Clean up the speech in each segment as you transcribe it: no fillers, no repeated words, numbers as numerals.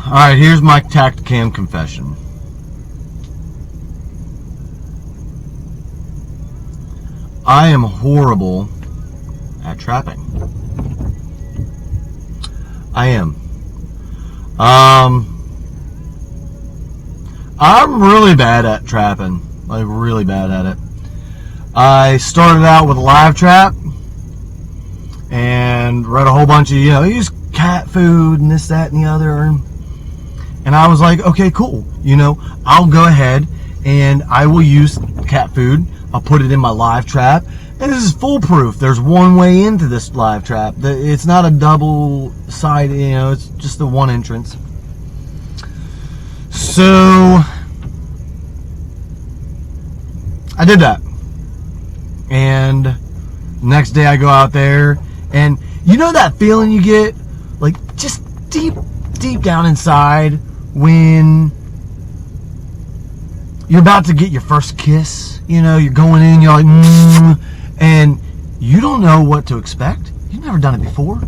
Alright, here's my Tactacam confession. I am horrible at trapping. I am. I'm really bad at trapping. Like, really bad at it. I started out with a live trap and read a whole bunch of, use cat food and this, that, and the other. And I was like, okay, cool. I'll go ahead and I will use cat food. I'll put it in my live trap. And this is foolproof. There's one way into this live trap. It's not a double side, it's just the one entrance. So I did that. And next day I go out there, and that feeling you get, like, just deep down inside when you're about to get your first kiss. You're going in, you're like, and you don't know what to expect. You've never done it before.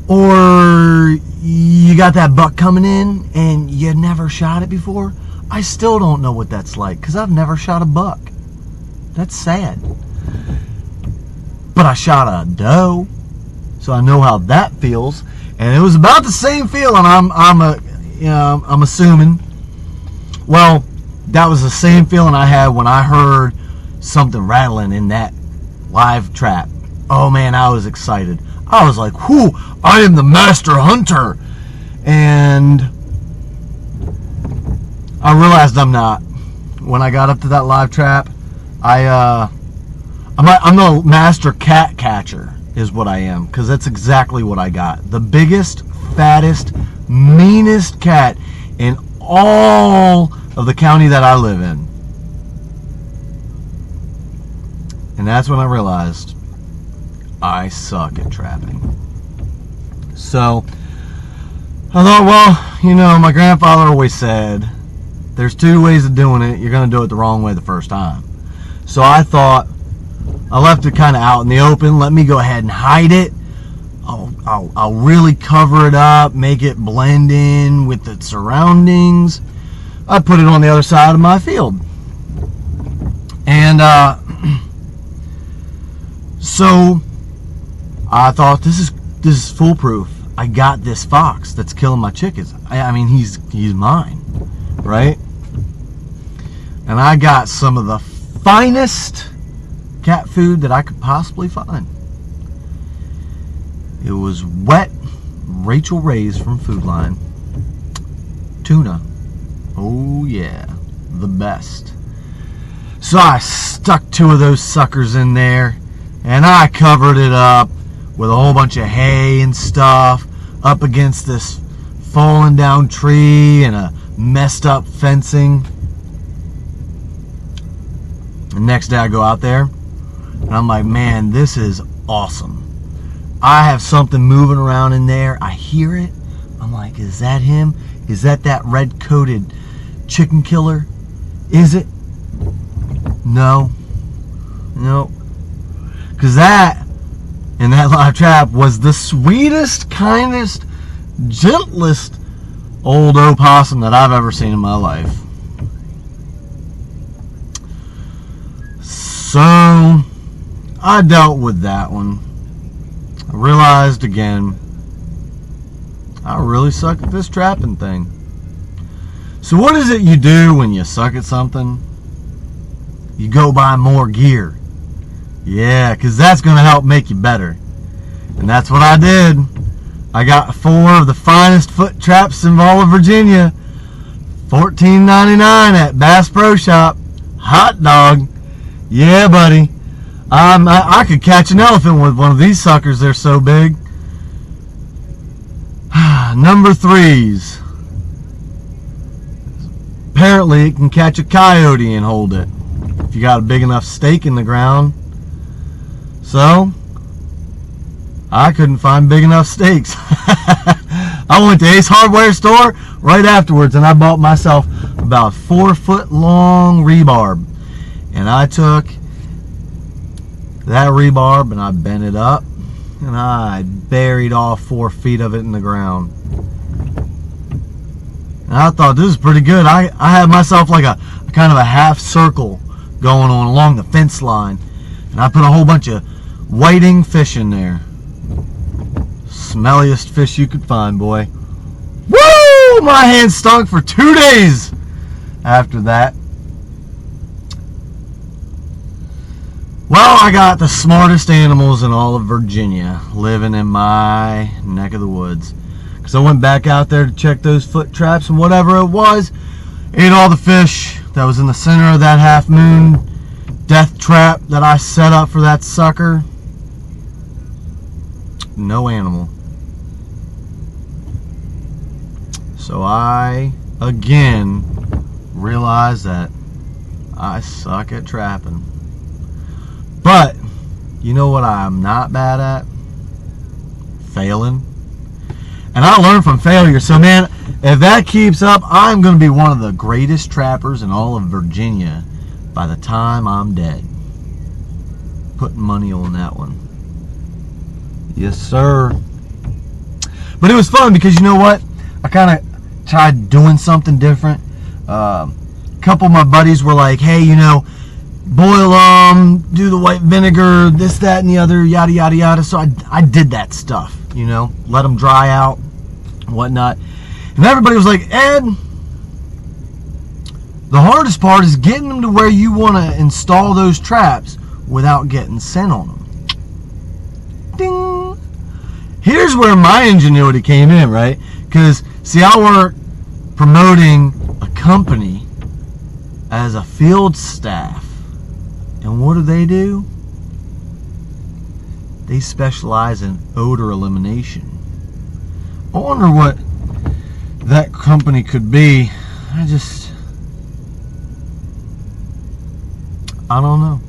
Or you got that buck coming in and you never shot it before. I still don't know what that's like because I've never shot a buck. That's sad. But I shot a doe, so I know how that feels, and it was about the same feeling. I'm assuming. Well, that was the same feeling I had when I heard something rattling in that live trap. Oh man, I was excited. I was like, whoo, I am the master hunter. And I realized I'm not. When I got up to that live trap, I'm the master cat catcher is what I am, because that's exactly what I got. The biggest, fattest, meanest cat in all of the county that I live in. And that's when I realized I suck at trapping. So I thought, well, my grandfather always said there's two ways of doing it. You're going to do it the wrong way the first time. So I thought, I left it kind of out in the open. Let me go ahead and hide it. I'll really cover it up, make it blend in with the surroundings. I put it on the other side of my field. And so I thought, this is foolproof. I got this fox that's killing my chickens. I mean, he's mine, right? And I got some of the finest cat food that I could possibly find. It was wet Rachel Ray's from Food Line. Tuna. Oh yeah, the best. So I stuck two of those suckers in there, and I covered it up with a whole bunch of hay and stuff up against this fallen down tree and a messed up fencing. The next day I go out there and I'm like, man, this is awesome. I have something moving around in there. I hear it. I'm like, is that him? Is that red coated chicken killer? Is it? No. Because that in that live trap was the sweetest, kindest, gentlest old opossum that I've ever seen in my life. So I dealt with that one. I realized again, I really suck at this trapping thing. So what is it you do when you suck at something? You go buy more gear. Yeah, because that's going to help make you better. And that's what I did. I got 4 of the finest foot traps in all of Virginia. $14.99 at Bass Pro Shop. Hot dog. Yeah, buddy. I could catch an elephant with one of these suckers. They're so big. Number 3s. Apparently it can catch a coyote and hold it if you got a big enough stake in the ground. So I couldn't find big enough stakes. I went to Ace Hardware store right afterwards and I bought myself about 4-foot long rebarb, and I took that rebarb and I bent it up and I buried all 4 feet of it in the ground. And I thought, this is pretty good. I had myself like a kind of a half circle going on along the fence line. And I put a whole bunch of whiting fish in there. Smelliest fish you could find, boy. Woo! My hands stunk for 2 days after that. Well, I got the smartest animals in all of Virginia living in my neck of the woods. Because I went back out there to check those foot traps and whatever it was. Ate all the fish that was in the center of that half moon death trap that I set up for that sucker. No animal. So I, again, realized that I suck at trapping. But, you know what I'm not bad at? Failing. And I learned from failure. So, man, if that keeps up, I'm going to be one of the greatest trappers in all of Virginia by the time I'm dead. Putting money on that one. Yes, sir. But it was fun because, you know what? I kind of tried doing something different. A couple of my buddies were like, hey, you know, boil them, do the white vinegar, this, that, and the other, yada, yada, yada. So I did that stuff, you know, let them dry out, whatnot. And everybody was like, Ed, the hardest part is getting them to where you want to install those traps without getting scent on them. Ding! Here's where my ingenuity came in, right? Because, see, I work promoting a company as a field staff. And what do? They specialize in odor elimination. I wonder what that company could be. I don't know.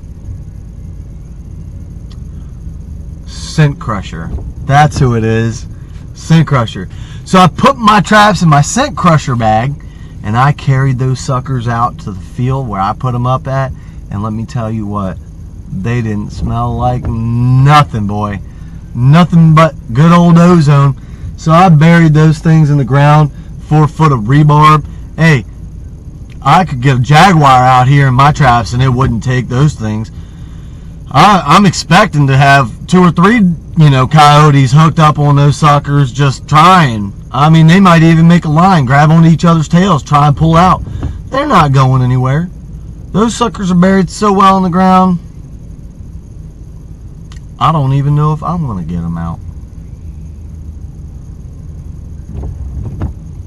Scent Crusher. That's who it is. Scent Crusher. So I put my traps in my Scent Crusher bag, and I carried those suckers out to the field where I put them up at. And let me tell you what, they didn't smell like nothing, boy. Nothing but good old ozone. So I buried those things in the ground, 4 foot of rebarb. Hey, I could get a jaguar out here in my traps and it wouldn't take those things. I'm expecting to have 2 or 3, you know, coyotes hooked up on those suckers just trying. I mean, they might even make a line, grab onto each other's tails, try and pull out. They're not going anywhere. Those suckers are buried so well in the ground, I don't even know if I'm going to get them out.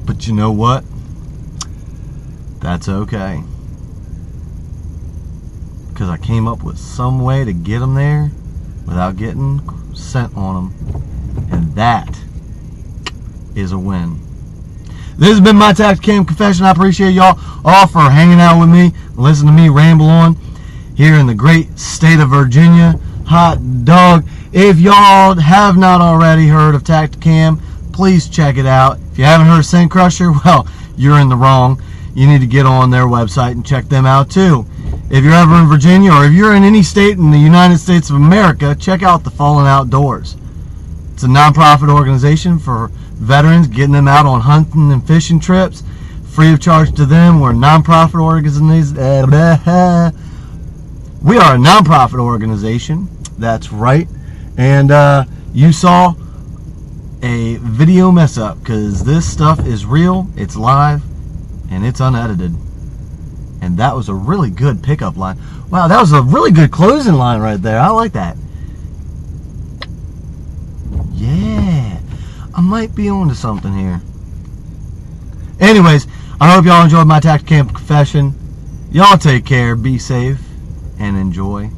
But you know what? That's okay. Because I came up with some way to get them there without getting scent on them. And that is a win. This has been my Tactacam confession. I appreciate y'all all for hanging out with me, listening to me ramble on here in the great state of Virginia. Hot dog. If y'all have not already heard of Tactacam, please check it out. If you haven't heard of Scent Crusher, well, you're in the wrong. You need to get on their website and check them out too. If you're ever in Virginia, or if you're in any state in the United States of America, check out the Fallen Outdoors. It's a non-profit organization for veterans, getting them out on hunting and fishing trips, free of charge to them. We're a non-profit organization. We are a non-profit organization. That's right. And you saw a video mess up, because this stuff is real, it's live, and it's unedited. And that was a really good pickup line. Wow, that was a really good closing line right there. I like that. Yeah, I might be onto something here. Anyways, I hope y'all enjoyed my Tactacam confession. Y'all take care, be safe, and enjoy.